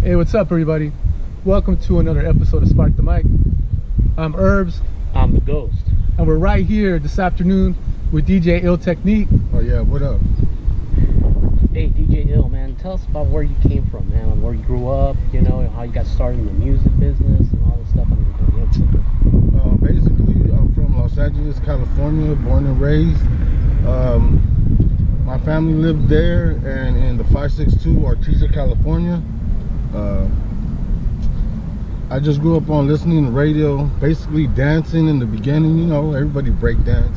Hey, what's up, everybody? Welcome to another episode of Spark the Mic. I'm Herbs. I'm the Ghost. And we're right here this afternoon with DJ ILL TEKNEEK. Oh yeah, what up? Hey, DJ ILL, man, tell us about where you came from, man, and where you grew up, you know, how you got started in the music business and all this stuff. Basically, I'm from Los Angeles, California, born and raised. My family lived there and in the 562 Artesia, California. I just grew up on listening to radio, basically dancing in the beginning, you know, everybody break dance.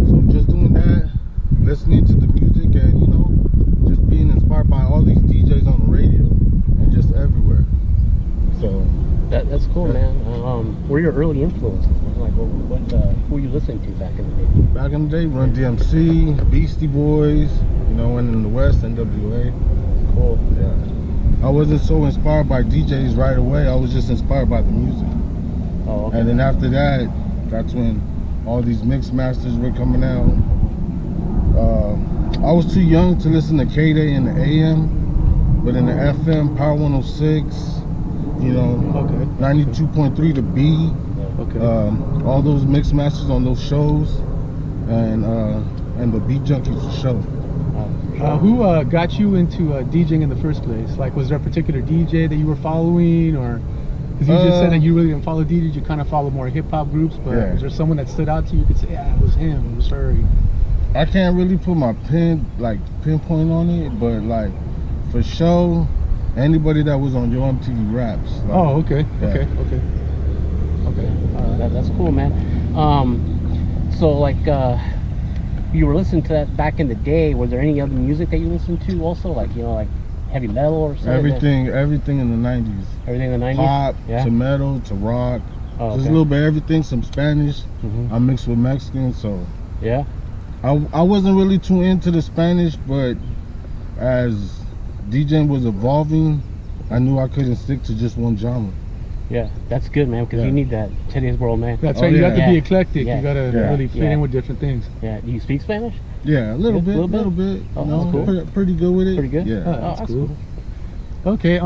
So just doing that, listening to the music and, you know, just being inspired by all these DJs on the radio and just everywhere. So that's cool, yeah. Man. What are your early influences? Like, who were you listening to back in the day? Back in the day, Run DMC, Beastie Boys, you know, and in the West, NWA. Cool. Yeah. I wasn't so inspired by DJs right away. I was just inspired by the music. Oh, okay. And then after that, that's when all these mix masters were coming out. I was too young to listen to K-Day in the AM, but in the FM, Power 106, you know, Okay. 92.3 The B. Okay. All those mix masters on those shows, and the Beat Junkies for show. Who got you into DJing in the first place? Like, was there a particular DJ that you were following, or because you just said that you really didn't follow DJs, you kind of follow more hip hop groups? But Yeah. was there someone that stood out to you? You could say, yeah, it was him, it was her. I can't really put my pinpoint on it, but like for sure, anybody that was on Yo MTV Raps. Like, Oh, okay, yeah. okay. That's cool, man. So like, you were listening to that back in the day. Was there any other music that you listened to also, like, you know, like heavy metal or something? Everything in the 90s. Everything in the 90s? Pop, yeah. to metal, to rock. Oh, Just a little bit of everything, some Spanish. Mhm. I'm mixed with Mexican, so Yeah. I wasn't really too into the Spanish, but as DJing was evolving, I knew I couldn't stick to just one genre. Yeah, that's good, man, because Yeah. you need that today's world, man. That's Oh, right. You yeah. have to be eclectic. Yeah. You gotta Yeah. really fit Yeah. in with different things. Yeah. Do you speak Spanish? Yeah, a little Yeah, bit. Oh, You that's know, cool. pretty good with it. Pretty good? Yeah. Oh, that's cool. Okay.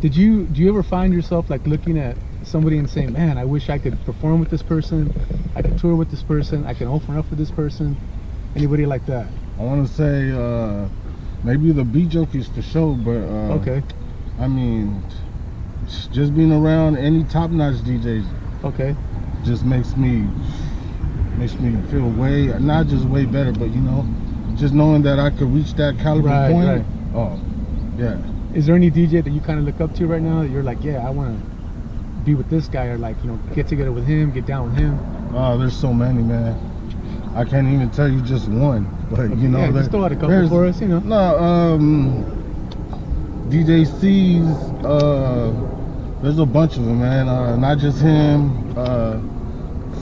Do you ever find yourself like looking at somebody and saying, man, I wish I could perform with this person, I could tour with this person, I can open up for this person? Anybody like that? I want to say maybe the Beat Junkies for sure, but Okay. I mean, just being around any top-notch DJs Okay. just makes me feel not just way better, but you know, just knowing that I could reach that caliber Right, point. right. Oh, yeah. Is there any DJ that you kind of look up to right now that you're like, yeah, I want to be with this guy, or like, you know, get together with him, get down with him? Oh, there's so many, man. I can't even tell you just one, but you know, yeah, just throw out a couple there's- for us, you know. No, DJ C's, there's a bunch of them, man. Not just him.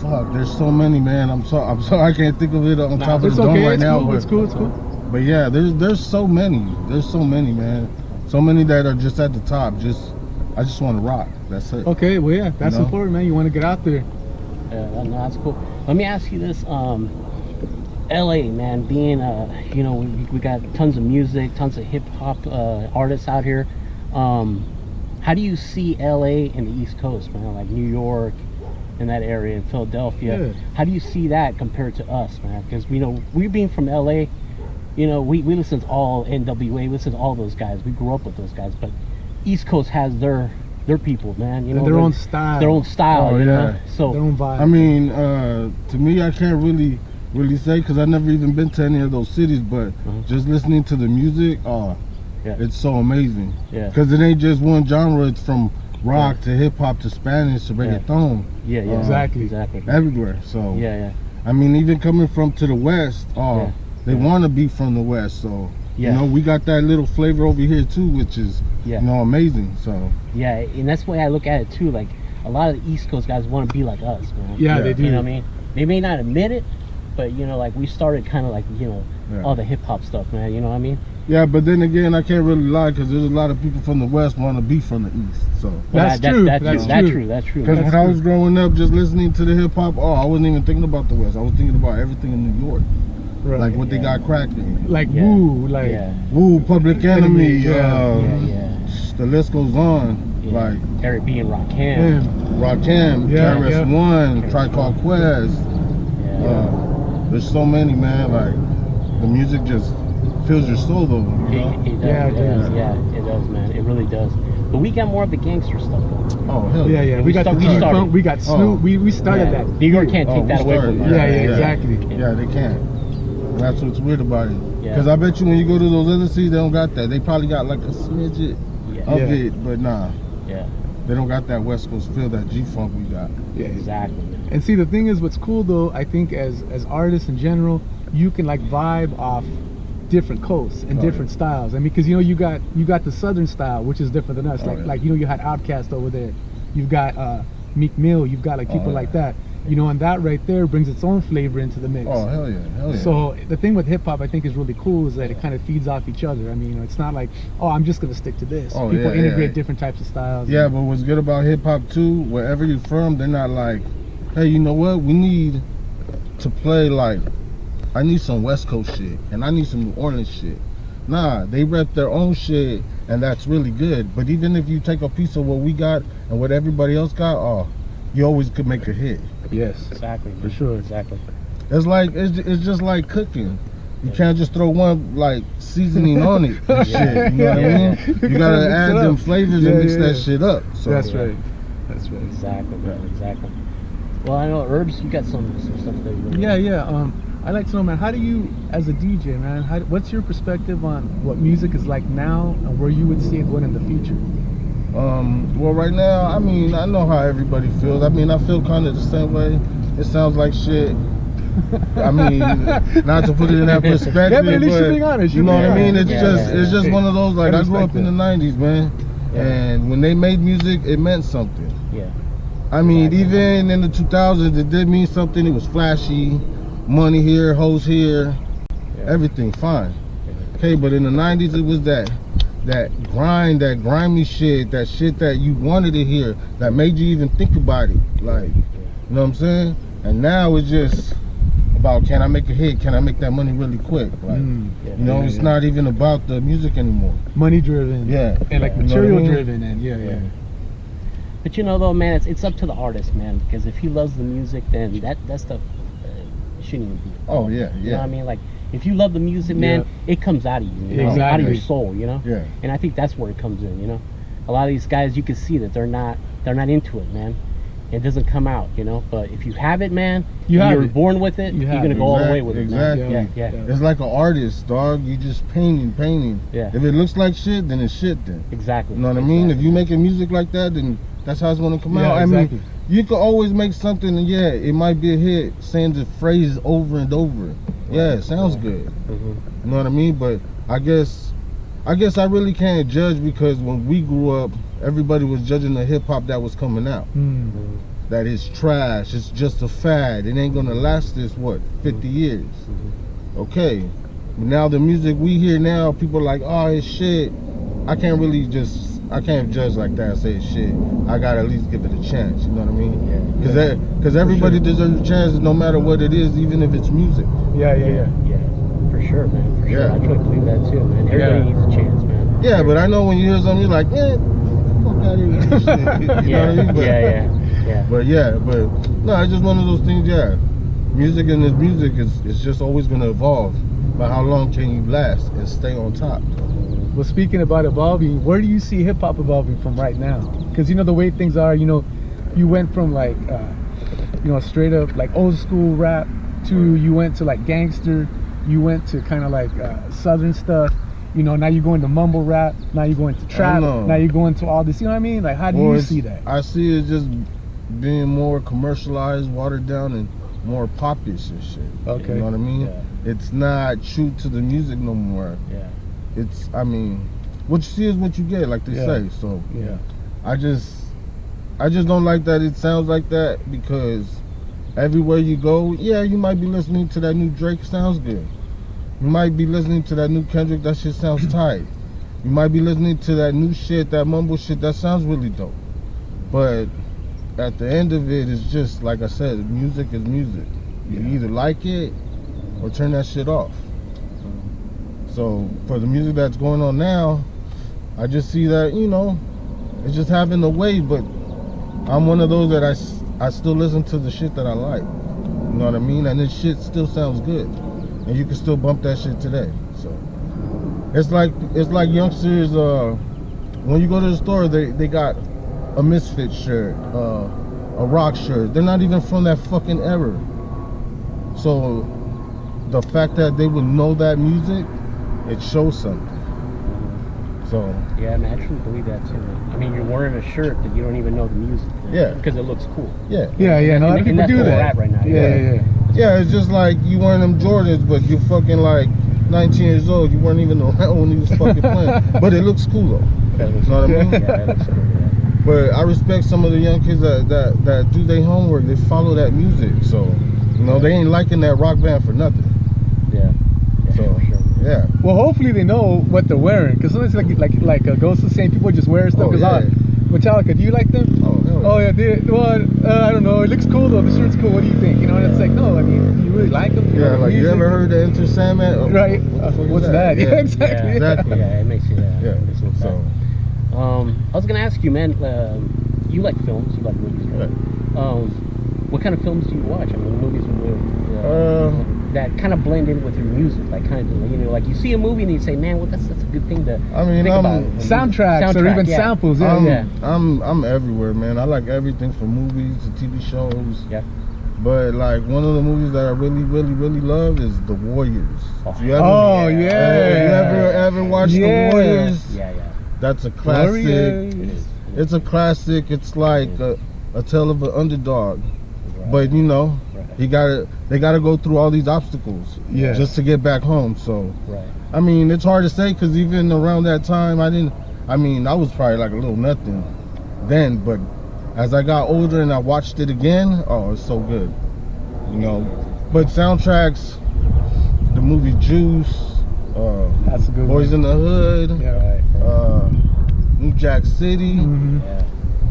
Fuck, there's so many, man. I'm sorry I can't think of it on top of It's the dome okay. right It's now. cool. But, It's cool. It's cool. but yeah, there's so many. There's so many, man. So many that are just at the top. I just want to rock. That's it. Okay. Well, yeah, that's You know? important, man. You want to get out there. Yeah, no, that's cool. Let me ask you this. LA, man, being you know, we got tons of music, tons of hip hop artists out here. How do you see LA and the East Coast, man? Like New York and that area, in Philadelphia. Yeah. How do you see that compared to us, man? Because you know, we being from LA, you know, we listen to all NWA, we listen to all those guys. We grew up with those guys, but East Coast has their people, man. You know, Their own style. Their own style. Oh, you yeah. know? So Their own vibe. I mean, to me, I can't really say because I've never even been to any of those cities, but just listening to the music, yeah. it's so amazing. Yeah. Because it ain't just one genre. It's from rock to hip hop to Spanish to reggaeton. Yeah, yeah, Exactly. Everywhere. So Yeah. I mean, even coming from to the West, Yeah. they want to be from the West. So Yeah. you know, we got that little flavor over here too, which is Yeah. you know, amazing. So Yeah, and that's the way I look at it too. Like, a lot of the East Coast guys want to be like us, man. Yeah, Yeah. they do. You know what I mean? They may not admit it, but you know, like, we started kind of like, you know, Yeah. all the hip hop stuff, man. You know what I mean? yeah, but then again, I can't really lie because there's a lot of people from the West want to be from the East. So That's true. That's true. That's true. because Man. when I was growing up, just listening to the hip hop, I wasn't even thinking about the West. I was thinking about everything in New York, Right. like what they got cracking. Like Yeah. Woo, like Yeah. Woo, Public Enemy, Yeah. Yeah. the list goes on. Yeah. Like Eric B and Rakim. Man, Rakim, Yeah, KRS-One, yeah. Tribe Called Quest. There's so many, man. Like the music just fills your soul, though. You know? It does, Yeah, it does, dude. yeah, it does, man. It really does. But we got more of the gangster stuff, though. Oh hell yeah, yeah. We got the we G started. Funk. We got Snoop. Oh. We started Yeah. that. New York can't take we that away started. from us. Yeah, exactly. Yeah, they can't. And that's what's weird about it. Yeah. Because I bet you when you go to those other cities, they don't got that. They probably got like a smidget Yeah. of Yeah. it, but nah, Yeah, they don't got that West Coast feel, that G Funk we got. Yeah, exactly. Man. And see, the thing is, what's cool though, I think as artists in general, you can like vibe off different coasts and Oh, different styles. I mean, because you got the Southern style, which is different than us. Oh, Like you had Outkast over there. You've got Meek Mill. You've got like people yeah. like that. And that right there brings its own flavor into the mix. Oh hell yeah, hell yeah. So the thing with hip hop, I think, is really cool is that it kind of feeds off each other. I mean, it's not like, oh, I'm just gonna stick to this. Oh, People yeah, integrate yeah. different types of styles. Yeah, but what's good about hip hop too, wherever you're from, they're not like, hey, you know what? We need to play like, I need some West Coast shit and I need some New Orleans shit. Nah, they rep their own shit and that's really good. But even if you take a piece of what we got and what everybody else got, oh, you always could make a hit. Yes. Exactly, For sure. Exactly. It's just like cooking. You can't just throw one like seasoning on it and shit. You know what I mean? You gotta Mix it add up. them flavors Yeah, and mix yeah, that yeah. shit up. So That's right. That's right. Exactly, man. Exactly. Well, I know Herbs, you got some stuff that you really Yeah. I'd like to know, man, how do you, as a DJ, man, what's your perspective on what music is like now and where you would see it going in the future? Well, right now, I mean, I know how everybody feels. I mean, I feel kind of the same way. It sounds like shit. I mean, not to put it in that perspective, Yeah, but at least you're being honest. you know what I mean? It's Yeah, it's just one of those, like, I grew up in the that. 90s, man. Yeah. And when they made music, it meant something. Yeah. I mean, Exactly. even in the 2000s, it did mean something. It was flashy, money here, hoes here, Yeah. everything fine. Okay, but in the 90s, it was that grind, that grimy shit, that shit that you wanted to hear, that made you even think about it. Like, you know what I'm saying? And now it's just about, can I make a hit? Can I make that money really quick? Like, Yeah. you know, it's not even about the music anymore. Money driven. Yeah. And like You know what I material mean? driven and yeah. But you know, though, man, it's up to the artist, man. Because if he loves the music, then that stuff shouldn't even be. Oh, yeah, You know what I yeah. mean? Like, if you love the music, man, it comes out of you, you know? Out of Exactly. your soul, you know? Yeah. And I think that's where it comes in, you know? A lot of these guys, you can see that they're not into it, man. It doesn't come out, you know? But if you have it, man, you're born with it, You you're have going to it. go all the way with Exactly. it, man. Yeah. It's like an artist, dog. You just painting. Yeah. If it looks like shit, then it's shit then. Exactly. You know what I mean? If you making music like that, then that's how it's gonna come Yeah, out. I exactly. mean, you can always make something, and yeah, it might be a hit, saying the phrase over and over. Yeah, it sounds good. Mhm. You know what I mean? But I guess I really can't judge, because when we grew up, everybody was judging the hip hop that was coming out. That is trash. It's just a fad. It ain't gonna last this 50 years. Okay. But now the music we hear now, people are like, oh, it's shit. I can't judge like that and say it's shit. I gotta at least give it a chance. You know what I mean? Because everybody deserves a chance, no matter what it is, even if it's music. Yeah. Yeah. For sure, man. For sure. Yeah. I truly believe that too, man. Everybody needs a chance, man. Yeah, but I know when you hear something, you're like, fuck out of here with this shit. You know what I mean? But, Yeah. but no, it's just one of those things. Yeah, music and this music is just always gonna evolve. But how long can you last and stay on top? Well, speaking about evolving, where do you see hip hop evolving from right now? Because the way things are, you went from like, straight up like old school rap to you went to like gangster, you went to kind of like southern stuff. Now you're going to mumble rap. Now you're going to trap. Now you're going to all this. You know what I mean? Like, how do you see that? I see it just being more commercialized, watered down, and more popish and shit. Okay. You know what I mean? Yeah. It's not true to the music no more. Yeah. It's, I mean, what you see is what you get, like they say. So Yeah. I just don't like that it sounds like that, because everywhere you go, yeah, you might be listening to that new Drake, sounds good. You might be listening to that new Kendrick, that shit sounds tight. You might be listening to that new shit, that mumble shit, that sounds really dope. But at the end of it, it's just, like I said, music is music. You either like it or turn that shit off. So for the music that's going on now, I just see that, you know, it's just having a way, but I'm one of those that I still listen to the shit that I like. You know what I mean? And this shit still sounds good. And you can still bump that shit today. So it's like youngsters, when you go to the store, they got a Misfit shirt, a rock shirt. They're not even from that fucking era. So the fact that they would know that music, it shows something. So yeah, man, I truly believe that too, man. I mean, you're wearing a shirt that you don't even know the music. Man, yeah, because it looks cool. Yeah, yeah, yeah. And a lot of people do that right now. Yeah. Yeah, it's just like you wearing them Jordans, but you're fucking like 19 years old. You weren't even around when he was fucking playing. But it looks cool though. That looks you know what I mean? Yeah, that looks cool. Yeah. But I respect some of the young kids that do their homework. They follow that music. So, you know, they ain't liking that rock band for nothing. Yeah. So, for sure. Yeah. Well, hopefully they know what they're wearing, because sometimes like Ghost was saying, people just wear stuff. Oh, yeah. Metallica, do you like them? Oh, hell yeah. Oh yeah, I don't know. It looks cool though. The shirt's cool. What do you think? You know, and it's like, no, I mean, do you really like them? Yeah, like you ever heard of Enter Sandman? Oh, right. What's that? Yeah, Yeah, exactly. Yeah, exactly. Yeah, it makes you. Yeah. It makes you look So, bad. I was gonna ask you, man. You like films? You like movies, right? What kind of films do you watch? I mean, movies with that kind of blend in with your music, like kind of, you know, like you see a movie and you say, man, well, that's a good thing to. I mean, think about. Soundtracks or even samples. Yeah. I'm everywhere, man. I like everything from movies to TV shows. Yeah. But like one of the movies that I really love is The Warriors. If you yeah. You ever watched The Warriors? Yeah. That's a classic. It's a classic. It's like a tale of an underdog. Right. But you know, they gotta go through all these obstacles just to get back home. So I mean, it's hard to say, because even around that time, I was probably like a little nothing then, but as I got older and I watched it again, oh, it's so good, you know. But soundtracks, the movie Juice, that's a good Boys in the Hood, New Jack City.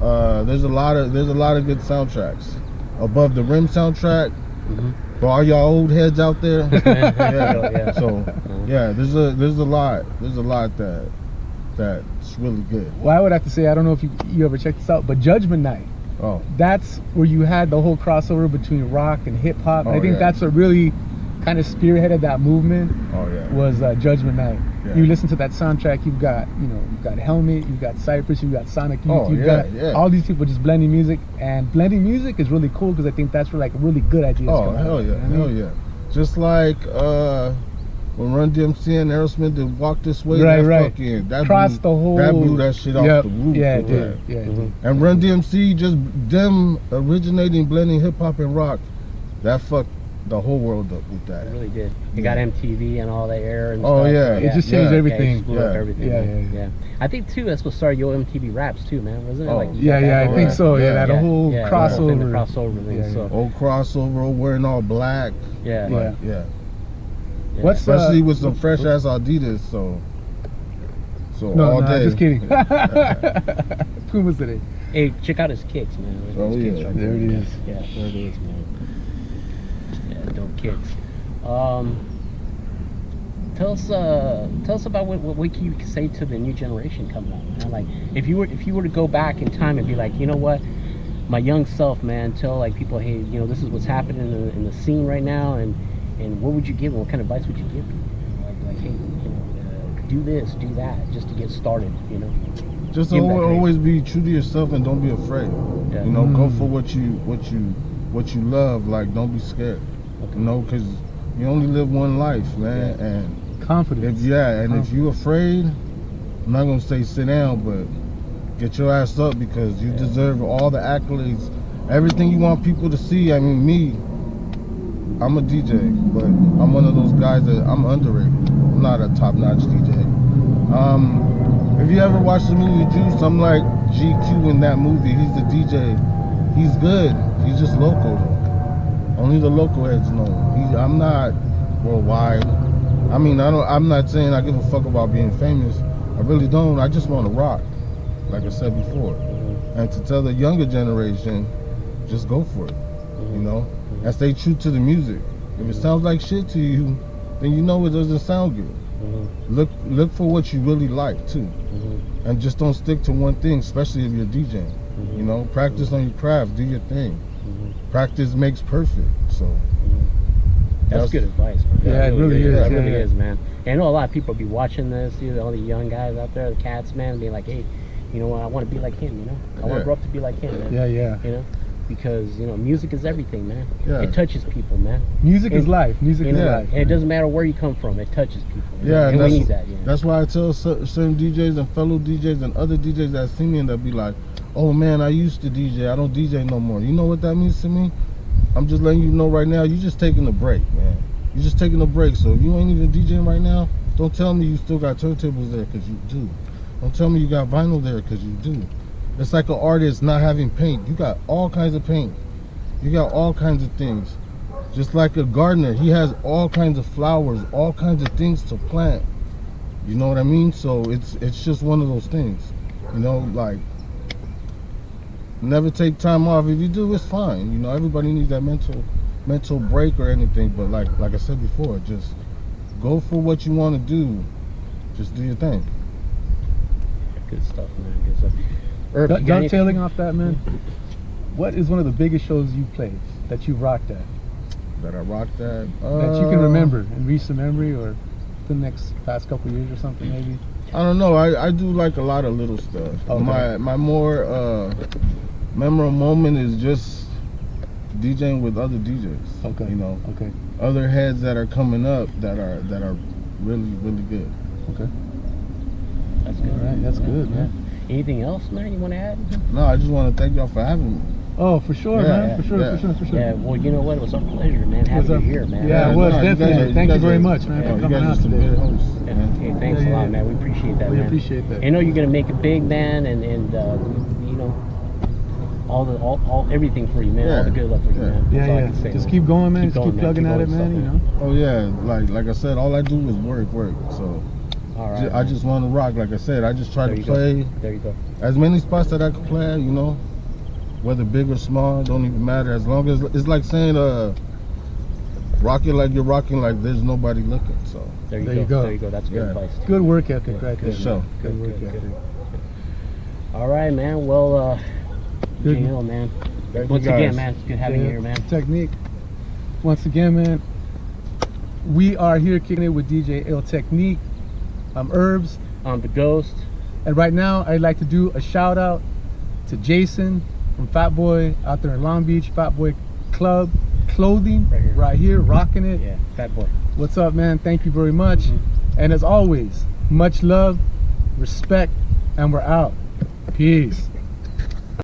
There's a lot of good soundtracks. Above the Rim soundtrack, for all y'all old heads out there. So there's a lot that's really good. Well, I would have to say, I don't know if you ever checked this out, but Judgment Night. Oh, that's where you had the whole crossover between rock and hip hop. I think that's what really kind of spearheaded that movement. Oh yeah, was Judgment Night. Yeah. You listen to that soundtrack, you've got Helmet, you've got Cypress, you've got Sonic Youth, you've got all these people just blending music, and blending music is really cool, because I think that's where like really good ideas come hell out, yeah, hell yeah. Just like when Run DMC and Aerosmith did Walk This Way, that blew that shit off the roof. Yeah, it did. And Run DMC, just them originating blending hip hop and rock, that fucked the whole world up with that. It really did. You got MTV and all the air and stuff. It just changed everything. Yeah. I think too that's what started Yo MTV Raps too, man, wasn't it? I think so. That whole crossover. The crossover thing. So. Old crossover, wearing all black. Yeah. What's especially with some fresh ass Adidas, so all day. Just kidding. Pumas today. Hey, check out his kicks, man. There it is. Yeah, there it is, man. Dope kicks. Tell us about what you can say to the new generation coming up, man. Like, if you were to go back in time and be like, you know what, my young self, man, tell like people, hey, you know, this is what's happening in the scene right now, and what would you give them? What kind of advice would you give people? Like, hey, you know, do this, do that, just to get started, you know. Just always be true to yourself and don't be afraid. Yeah. You know, go for what you love. Like, don't be scared. You know, because you only live one life, man. And confidence. If you're afraid, I'm not gonna say sit down, but get your ass up, because you deserve all the accolades, everything you want people to see. I mean, me, I'm a DJ, but I'm one of those guys that I'm underrated. I'm not a top-notch DJ. If you ever watch the movie Juice, I'm like GQ in that movie. He's the DJ. He's good. He's just local though. Only the local heads know him. I'm not worldwide. I mean, I'm not saying I give a fuck about being famous. I really don't. I just want to rock, like I said before. And to tell the younger generation, just go for it. You know, and stay true to the music. If it sounds like shit to you, then you know it doesn't sound good. Look for what you really like too, and just don't stick to one thing, especially if you're DJing. You know, practice on your craft, do your thing. Practice makes perfect. So that's good advice, man. Yeah, it really is. It really is, man. And I know a lot of people be watching this, you know, all the young guys out there, the cats, man, being like, hey, you know what, I want to be like him, you know? I want to grow up to be like him, man. Yeah. You know? Because, you know, music is everything, man. Yeah. It touches people, man. Music is life. Music is life. And it doesn't matter where you come from, it touches people. Yeah, and we need that, you know? That's why I tell certain DJs and fellow DJs and other DJs that see me and they'll be like, oh man, I used to DJ, I don't DJ no more. You know what that means to me? I'm just letting you know right now, you're just taking a break, man. You're just taking a break. So if you ain't even DJing right now, don't tell me you still got turntables there, because you do. Don't tell me you got vinyl there, because you do. It's like an artist not having paint. You got all kinds of paint. You got all kinds of things. Just like a gardener, he has all kinds of flowers, all kinds of things to plant. You know what I mean? So it's just one of those things. You know, like, never take time off. If you do, it's fine. You know, everybody needs that mental break or anything. But like I said before, just go for what you want to do. Just do your thing. Good stuff, man. Good stuff. Herb, Dovetailing off that, man, what is one of the biggest shows you played that you rocked at? That I rocked at? That you can remember in recent memory, or the past couple years or something, maybe? I don't know. I do like a lot of little stuff. Okay. My more memorable moment is just DJing with other DJs. Okay. You know. Okay. Other heads that are coming up that are really good. Okay. That's good. All right. That's good, man. Anything else, man, you want to add? No, I just want to thank y'all for having me. Oh, for sure, man. For sure. Yeah, well, you know what? It was our pleasure, man, having you here, man. Yeah, it was, definitely. Thank you very much, man, for coming out today. Hey, thanks a lot, man. We appreciate that, man. We appreciate that. I know you're going to make it big, man, and you know, all everything for you, man. All the good luck for you, man. That's all I can say, Just keep going, man. Just keep plugging at it, man, you know. Oh, yeah. Like I said, all I do is work. So all right, I just want to rock. Like I said, I just try to play there you go. As many spots that I can play, you know, whether big or small, don't even matter. As long as it's like saying, rock it like you're rocking, like there's nobody looking. So there you go. There you go. That's good advice. Good work ethic, right there. Good work ethic. All right, man. Well, good. Hill, man. Once again, man, it's good having you here, man. Technique. Once again, man, we are here kicking it with DJ ILL TEKNEEK. I'm Herbs. I'm the Ghost. And right now, I'd like to do a shout out to Jason from Fat Boy out there in Long Beach, Fat Boy Club Clothing, right here, rocking it. Yeah, Fat Boy. What's up, man? Thank you very much. And as always, much love, respect, and we're out. Peace.